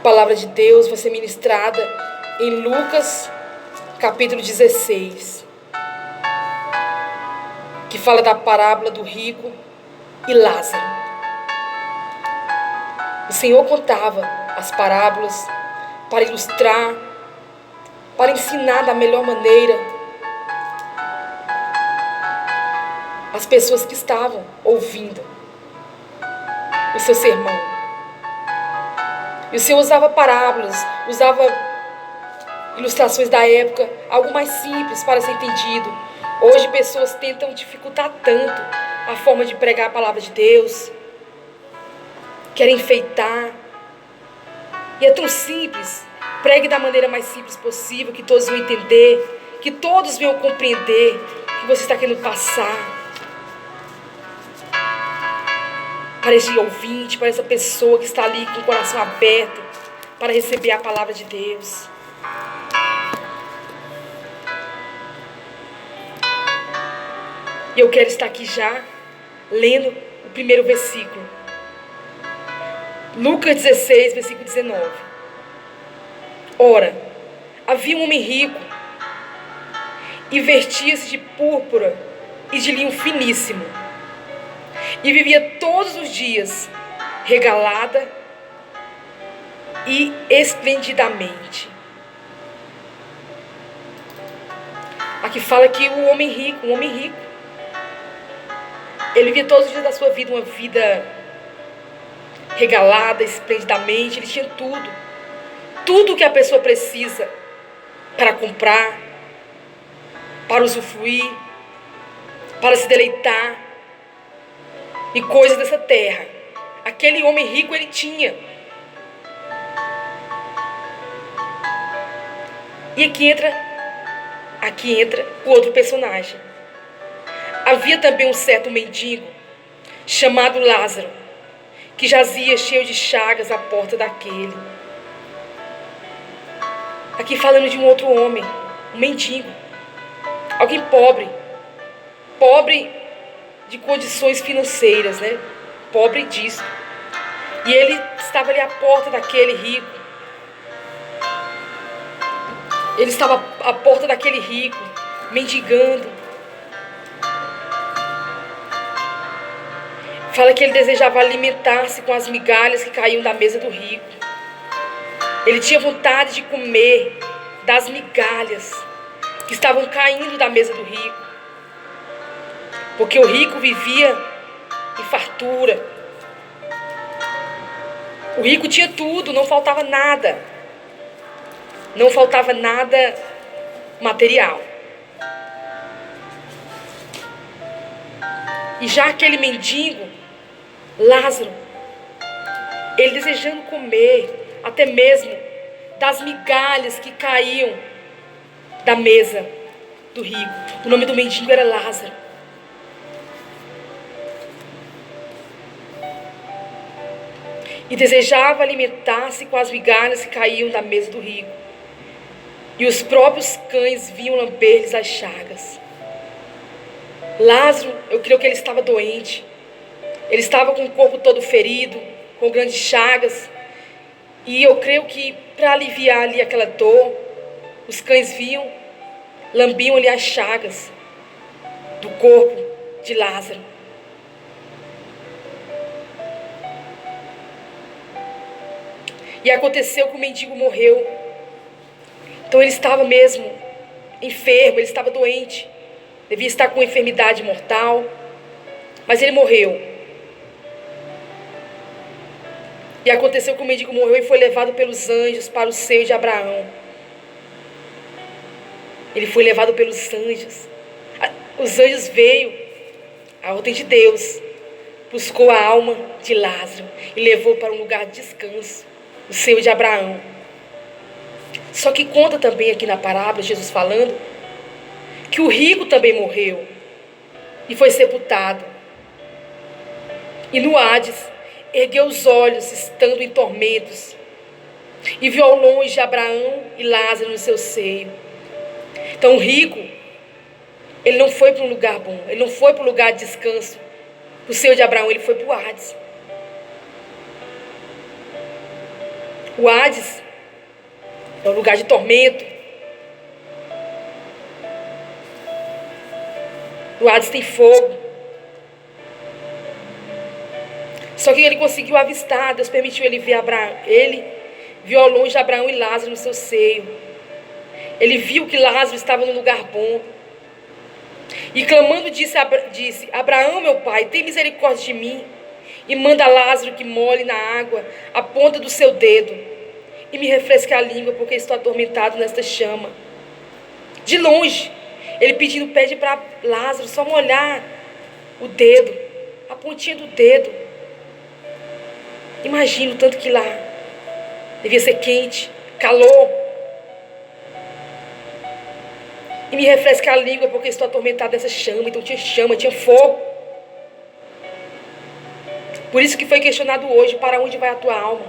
palavra de Deus vai ser ministrada em Lucas, capítulo 16, que fala da parábola do rico e Lázaro. O Senhor contava as parábolas para ilustrar, para ensinar da melhor maneira as pessoas que estavam ouvindo o seu sermão. E o Senhor usava parábolas, usava ilustrações da época, algo mais simples para ser entendido. Hoje pessoas tentam dificultar tanto a forma de pregar a palavra de Deus, querem enfeitar. E é tão simples. Pregue da maneira mais simples possível, que todos venham entender, que todos venham compreender o que você está querendo passar para esse ouvinte, para essa pessoa que está ali com o coração aberto para receber a palavra de Deus. E eu quero estar aqui já lendo o primeiro versículo. Lucas 16, versículo 19. Ora, havia um homem rico e vestia-se de púrpura e de linho finíssimo, e vivia todos os dias regalada e esplendidamente. Aqui fala que um homem rico, ele vivia todos os dias da sua vida uma vida regalada, esplendidamente. Ele tinha tudo que a pessoa precisa para comprar, para usufruir, para se deleitar e coisas dessa terra. Aquele homem rico, ele tinha. E aqui entra o outro personagem. Havia também um certo mendigo, chamado Lázaro, que jazia cheio de chagas à porta daquele. Aqui falando de um outro homem, um mendigo, alguém pobre de condições financeiras, né? Pobre disso. E ele estava ali à porta daquele rico. Ele estava à porta daquele rico, mendigando. Fala que ele desejava alimentar-se com as migalhas que caíam da mesa do rico. Ele tinha vontade de comer das migalhas que estavam caindo da mesa do rico. Porque o rico vivia em fartura. O rico tinha tudo, não faltava nada. Não faltava nada material. E já aquele mendigo, Lázaro, ele desejando comer até mesmo das migalhas que caíam da mesa do rico. O nome do mendigo era Lázaro. E desejava alimentar-se com as migalhas que caíam da mesa do rico. E os próprios cães vinham lamber-lhes as chagas. Lázaro, eu creio que ele estava doente. Ele estava com o corpo todo ferido, com grandes chagas. E eu creio que para aliviar ali aquela dor, os cães vinham, lambiam-lhe as chagas do corpo de Lázaro. E aconteceu que o mendigo morreu. Então ele estava mesmo enfermo, ele estava doente. Devia estar com enfermidade mortal. Mas ele morreu. E aconteceu que o mendigo morreu e foi levado pelos anjos para o seio de Abraão. Ele foi levado pelos anjos. Os anjos veio, a ordem de Deus, buscou a alma de Lázaro e levou para um lugar de descanso, o seio de Abraão. Só que conta também aqui na parábola, Jesus falando, que o rico também morreu e foi sepultado. E no Hades, ergueu os olhos, estando em tormentos, e viu ao longe Abraão e Lázaro no seu seio. Então o rico, ele não foi para um lugar bom, ele não foi para um lugar de descanso, o seio de Abraão, ele foi para o Hades. O Hades é um lugar de tormento. No Hades tem fogo. Só que ele conseguiu avistar. Deus permitiu ele ver Abraão. Ele viu ao longe Abraão e Lázaro no seu seio. Ele viu que Lázaro estava num lugar bom. E clamando disse: Abraão, meu pai, tem misericórdia de mim. E manda Lázaro que molhe na água a ponta do seu dedo. E me refresque a língua, porque estou atormentado nesta chama. De longe, ele pede para Lázaro só molhar o dedo, a pontinha do dedo. Imagina o tanto que lá devia ser quente, calor. E me refresca a língua, porque estou atormentado dessa chama. Então tinha chama, tinha fogo. Por isso que foi questionado hoje: para onde vai a tua alma?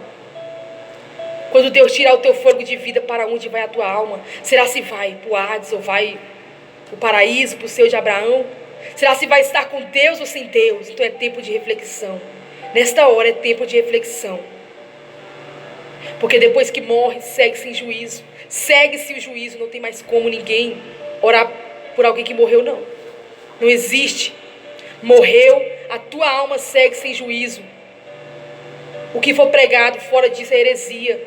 Quando Deus tirar o teu fôlego de vida, para onde vai a tua alma? Será se vai para o Hades ou vai para o paraíso, para o seio de Abraão? Será se vai estar com Deus ou sem Deus? Então é tempo de reflexão. Nesta hora é tempo de reflexão. Porque depois que morre, segue-se em juízo. Segue-se o juízo, não tem mais como ninguém orar por alguém que morreu, não. Não existe. Morreu, a tua alma segue sem juízo. O que for pregado fora disso é heresia.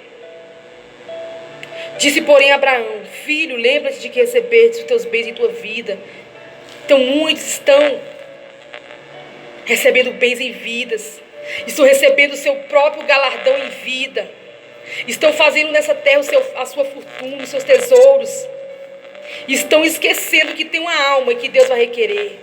Disse, porém, Abraão: filho, lembra-te de que recebeste os teus bens em tua vida. Então muitos estão recebendo bens em vidas. Estão recebendo o seu próprio galardão em vida. Estão fazendo nessa terra a sua fortuna, os seus tesouros. Estão esquecendo que tem uma alma e que Deus vai requerer.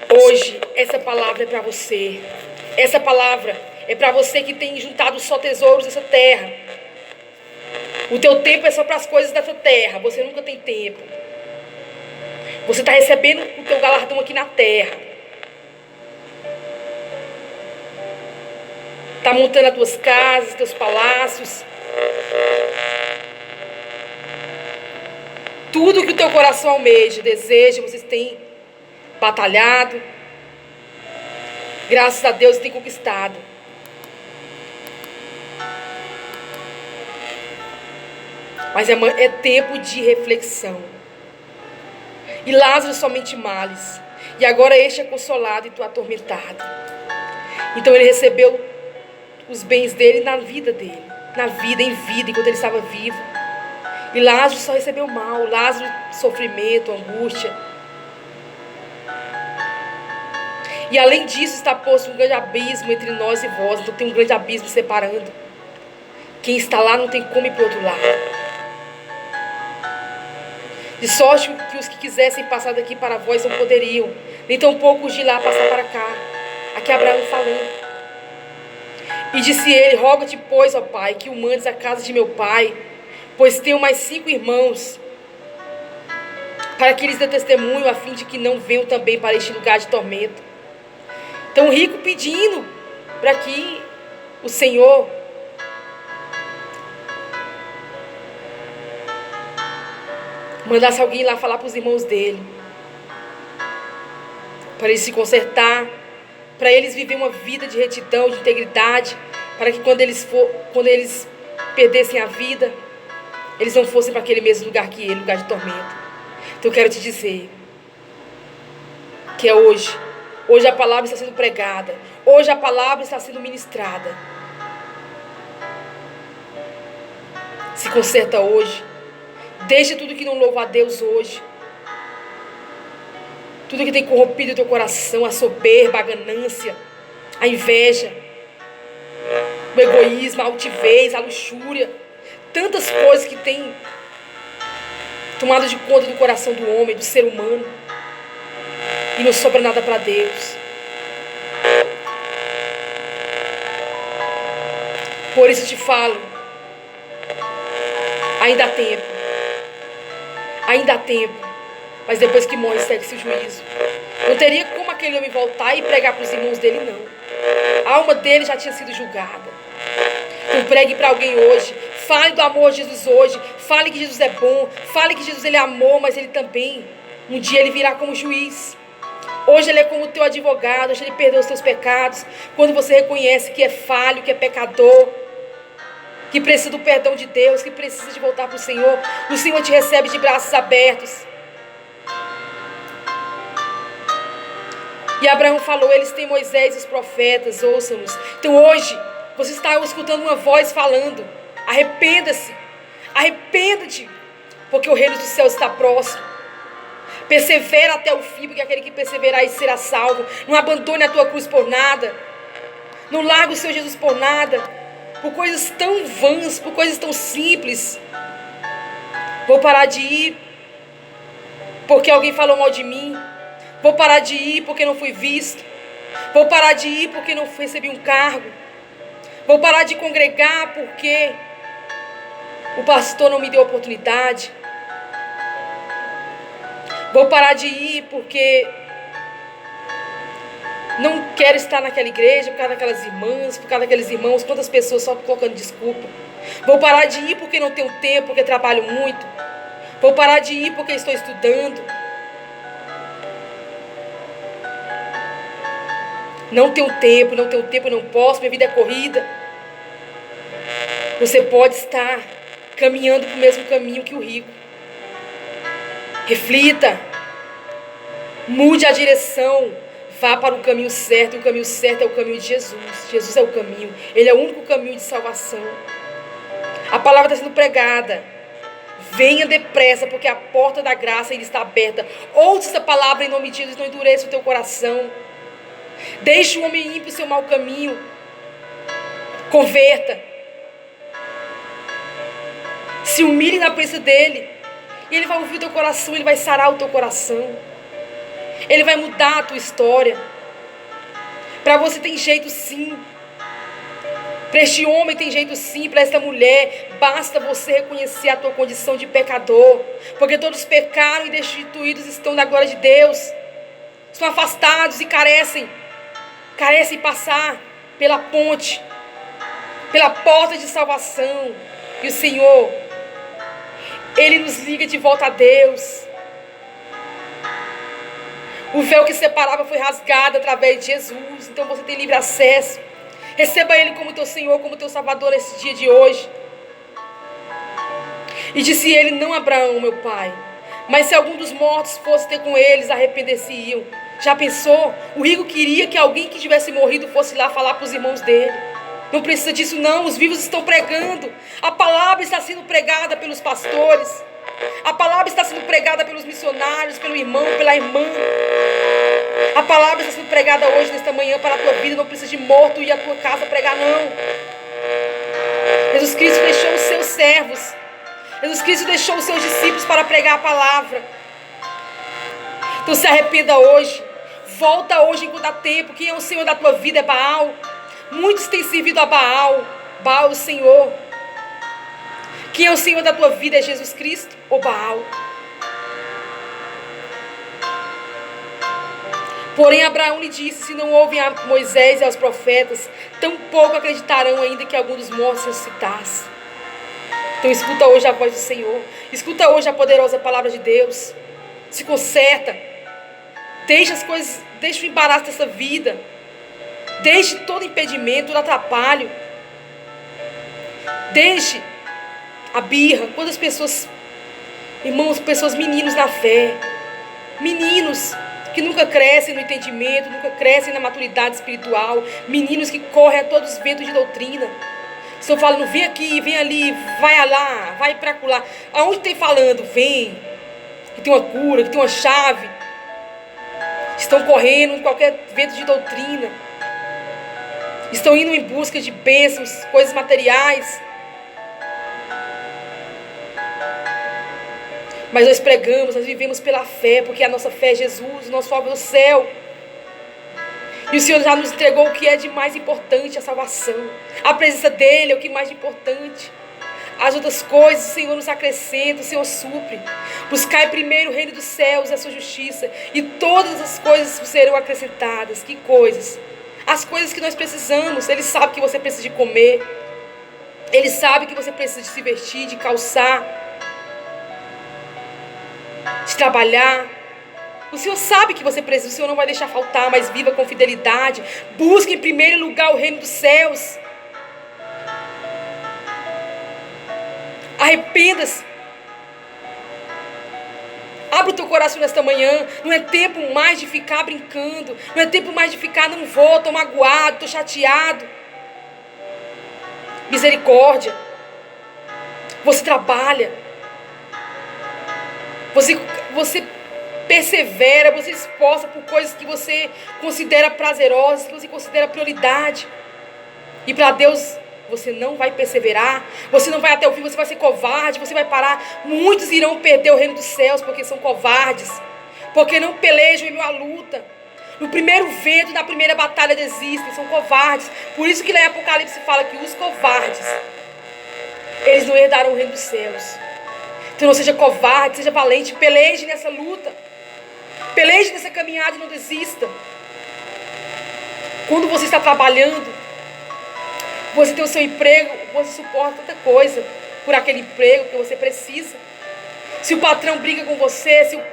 Hoje, essa palavra é para você. Essa palavra é para você que tem juntado só tesouros nessa terra. O teu tempo é só para as coisas dessa terra. Você nunca tem tempo. Você está recebendo o teu galardão aqui na terra. Está montando as tuas casas, teus palácios. Tudo que o teu coração almeja, deseja, vocês têm batalhado. Graças a Deus tem conquistado. Mas é tempo de reflexão. E Lázaro somente males. E agora este é consolado e tu atormentado. Então ele recebeu os bens dele na vida dele. Na vida, em vida, enquanto ele estava vivo. E Lázaro só recebeu mal. Lázaro, sofrimento, angústia. E além disso está posto um grande abismo entre nós e vós. Então tem um grande abismo separando. Quem está lá não tem como ir para o outro lado. De sorte que os que quisessem passar daqui para vós não poderiam, nem tampouco os de lá passar para cá. Aqui Abraão falando. E disse ele: roga-te, pois, ó pai, que o mandes à casa de meu pai, pois tenho mais 5 irmãos, para que eles dê testemunho, a fim de que não venham também para este lugar de tormento. Então o rico pedindo para que o Senhor mandasse alguém lá falar para os irmãos dele, para eles se consertar, para eles viver uma vida de retidão, de integridade, para que quando eles perdessem a vida, eles não fossem para aquele mesmo lugar que ele, lugar de tormento. Então eu quero te dizer que é hoje a palavra está sendo pregada, hoje a palavra está sendo ministrada. Se conserta hoje. Deixa tudo que não louva a Deus hoje. Tudo que tem corrompido o teu coração, a soberba, a ganância, a inveja, o egoísmo, a altivez, a luxúria. Tantas coisas que tem tomado de conta do coração do homem, do ser humano. E não sobra nada para Deus. Por isso eu te falo, ainda há tempo. Ainda há tempo, mas depois que morre, segue-se o juízo. Não teria como aquele homem voltar e pregar para os irmãos dele, não. A alma dele já tinha sido julgada. Então pregue para alguém hoje. Fale do amor de Jesus hoje. Fale que Jesus é bom. Fale que Jesus ele é amor, mas ele também, um dia ele virá como juiz. Hoje Ele é como o teu advogado, hoje Ele perdoa os teus pecados. Quando você reconhece que é falho, que é pecador, que precisa do perdão de Deus, que precisa de voltar para o Senhor te recebe de braços abertos. E Abraão falou, eles têm Moisés e os profetas, ouçam-nos. Então hoje, você está escutando uma voz falando, arrependa-se, arrependa-te, porque o reino dos céus está próximo. Persevera até o fim, porque aquele que perseverar e será salvo. Não abandone a tua cruz por nada. Não largue o seu Jesus por nada. Por coisas tão vãs, por coisas tão simples. Vou parar de ir porque alguém falou mal de mim. Vou parar de ir porque não fui visto. Vou parar de ir porque não recebi um cargo. Vou parar de congregar porque o pastor não me deu oportunidade. Vou parar de ir porque não quero estar naquela igreja por causa daquelas irmãs, por causa daqueles irmãos, quantas pessoas só colocando desculpa. Vou parar de ir porque não tenho tempo, porque trabalho muito. Vou parar de ir porque estou estudando. Não tenho tempo, não posso, minha vida é corrida. Você pode estar caminhando para o mesmo caminho que o rico. Reflita. Mude a direção. Vá para o caminho certo. E o caminho certo é o caminho de Jesus. Jesus é o caminho. Ele é o único caminho de salvação. A palavra está sendo pregada. Venha depressa, porque a porta da graça ainda está aberta. Ouça essa palavra em nome de Jesus. Não endureça o teu coração. Deixe o homem ímpio o seu mau caminho. Converta. Se humilhe na presença dele. E ele vai ouvir o teu coração. Ele vai sarar o teu coração. Ele vai mudar a tua história. Para você tem jeito sim. Para este homem tem jeito sim. Para esta mulher, basta você reconhecer a tua condição de pecador. Porque todos pecaram e destituídos estão da glória de Deus. Estão afastados e carecem passar pela ponte, pela porta de salvação. E o Senhor, Ele nos liga de volta a Deus. O véu que separava foi rasgado através de Jesus. Então você tem livre acesso. Receba Ele como teu Senhor, como teu Salvador nesse dia de hoje. E disse ele, não Abraão, meu pai, mas se algum dos mortos fosse ter com eles, arrepender-se-iam. Já pensou? O rico queria que alguém que tivesse morrido fosse lá falar para os irmãos dele. Não precisa disso não, os vivos estão pregando. A palavra está sendo pregada pelos pastores. A palavra está sendo pregada pelos missionários, pelo irmão, pela irmã. A palavra está sendo pregada hoje, nesta manhã, para a tua vida. Não precisa de morto ir à tua casa pregar, não. Jesus Cristo deixou os seus servos. Jesus Cristo deixou os seus discípulos para pregar a palavra. Então se arrependa hoje. Volta hoje enquanto dá tempo. Quem é o Senhor da tua vida é Baal. Muitos têm servido a Baal. Baal é o Senhor. Quem é o Senhor da tua vida é Jesus Cristo ou Baal? Porém Abraão lhe disse, se não ouvem a Moisés e aos profetas, tampouco acreditarão ainda que algum dos mortos ressuscitasse. Então escuta hoje a voz do Senhor. Escuta hoje a poderosa palavra de Deus. Se conserta. Deixa as coisas, deixa o embaraço dessa vida. Deixe todo impedimento, todo atrapalho. Deixe a birra. Quantas pessoas, irmãos, pessoas, meninos na fé. Meninos que nunca crescem no entendimento, nunca crescem na maturidade espiritual. Meninos que correm a todos os ventos de doutrina. Estão falando, vem aqui, vem ali, vai lá, vai para lá. Aonde tem falando, vem. Que tem uma cura, que tem uma chave. Estão correndo em qualquer vento de doutrina. Estão indo em busca de bênçãos, coisas materiais. Mas nós pregamos, nós vivemos pela fé, porque a nossa fé é Jesus, o nosso alvo é o céu. E o Senhor já nos entregou o que é de mais importante, a salvação. A presença dEle é o que é mais importante. As outras coisas o Senhor nos acrescenta, o Senhor supre. Buscai primeiro o reino dos céus e a sua justiça, e todas as coisas serão acrescentadas. Que coisas? As coisas que nós precisamos. Ele sabe que você precisa de comer. Ele sabe que você precisa de se vestir, de calçar, de trabalhar. O Senhor sabe que você precisa, o Senhor não vai deixar faltar, mas viva com fidelidade. Busque em primeiro lugar o reino dos céus. Arrependa-se. Abre o teu coração nesta manhã. Não é tempo mais de ficar brincando. Não é tempo mais de ficar, não vou, tô magoado, tô chateado. Misericórdia. Você trabalha. Você persevera, você se esforça por coisas que você considera prazerosas, que você considera prioridade. E para Deus você não vai perseverar, você não vai até o fim, você vai ser covarde, você vai parar. Muitos irão perder o reino dos céus porque são covardes, porque não pelejam em uma luta. No primeiro vento, na primeira batalha desistem, são covardes. Por isso que lá em Apocalipse fala que os covardes, eles não herdarão o reino dos céus. Então não seja covarde, seja valente, peleje nessa luta. Peleje nessa caminhada e não desista. Quando você está trabalhando, você tem o seu emprego, você suporta tanta coisa por aquele emprego que você precisa. Se o patrão briga com você, se o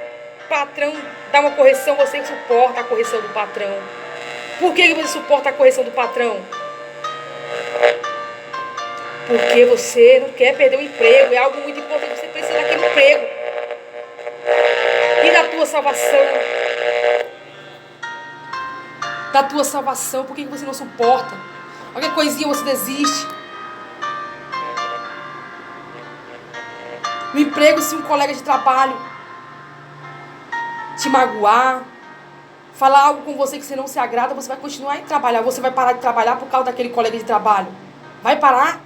patrão dá uma correção, você suporta a correção do patrão. Por que você suporta a correção do patrão? Porque você não quer perder o emprego. É algo muito importante, você precisa daquele emprego. E da tua salvação. Da tua salvação, por que você não suporta? Qualquer coisinha você desiste. No emprego, se um colega de trabalho te magoar, falar algo com você que você não se agrada, você vai continuar a trabalhar. Você vai parar de trabalhar por causa daquele colega de trabalho? Vai parar?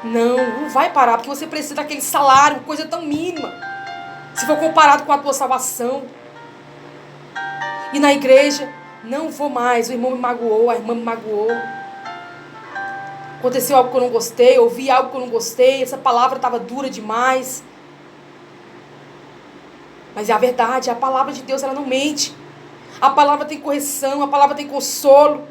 Não vai parar, porque você precisa daquele salário, coisa tão mínima, se for comparado com a tua salvação. E na igreja, não vou mais, o irmão me magoou, a irmã me magoou. Aconteceu algo que eu não gostei, ouvi algo que eu não gostei, essa palavra estava dura demais. Mas é a verdade, a palavra de Deus, ela não mente. A palavra tem correção, a palavra tem consolo.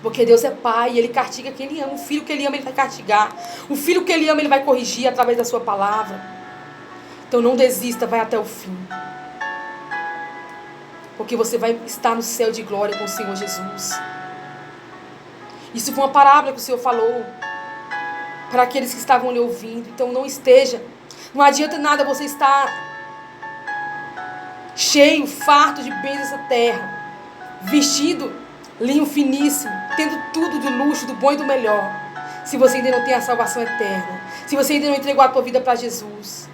Porque Deus é pai e Ele castiga quem Ele ama. O filho que Ele ama, Ele vai castigar. O filho que Ele ama, Ele vai corrigir através da sua palavra. Então não desista, vai até o fim. Porque você vai estar no céu de glória com o Senhor Jesus. Isso foi uma parábola que o Senhor falou para aqueles que estavam lhe ouvindo. Então não esteja. Não adianta nada você estar cheio, farto de bens dessa terra, vestido linho finíssimo, tendo tudo do luxo, do bom e do melhor, se você ainda não tem a salvação eterna, se você ainda não entregou a tua vida para Jesus.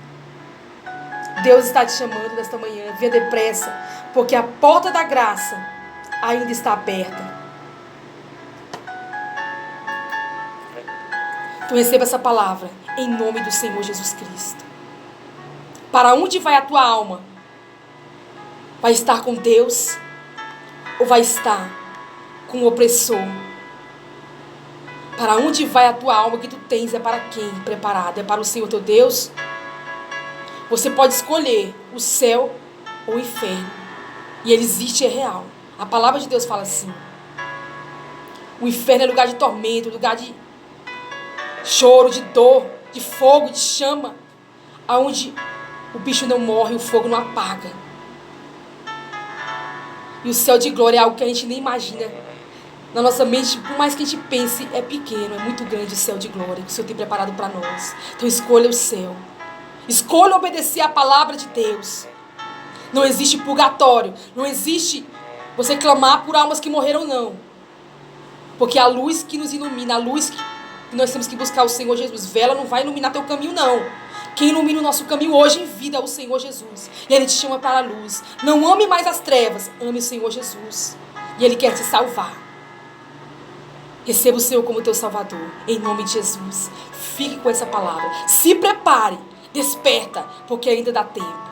Deus está te chamando nesta manhã, venha depressa, porque a porta da graça ainda está aberta. Então receba essa palavra em nome do Senhor Jesus Cristo. Para onde vai a tua alma? Vai estar com Deus ou vai estar com o opressor? Para onde vai a tua alma que tu tens? É para quem preparada? É para o Senhor teu Deus? Você pode escolher o céu ou o inferno. E ele existe, é real. A palavra de Deus fala assim. O inferno é lugar de tormento, lugar de choro, de dor, de fogo, de chama. Onde o bicho não morre, o fogo não apaga. E o céu de glória é algo que a gente nem imagina. Na nossa mente, por mais que a gente pense, é pequeno, é muito grande o céu de glória que o Senhor tem preparado para nós. Então escolha o céu. Escolha obedecer a palavra de Deus. Não existe purgatório. Não existe você clamar por almas que morreram, não. Porque a luz que nos ilumina, a luz que nós temos que buscar o Senhor Jesus. Vela não vai iluminar teu caminho, não. Quem ilumina o nosso caminho hoje em vida é o Senhor Jesus. E Ele te chama para a luz. Não ame mais as trevas, ame o Senhor Jesus. E Ele quer te salvar. Receba o Senhor como teu Salvador, em nome de Jesus. Fique com essa palavra. Se prepare, desperta, porque ainda dá tempo.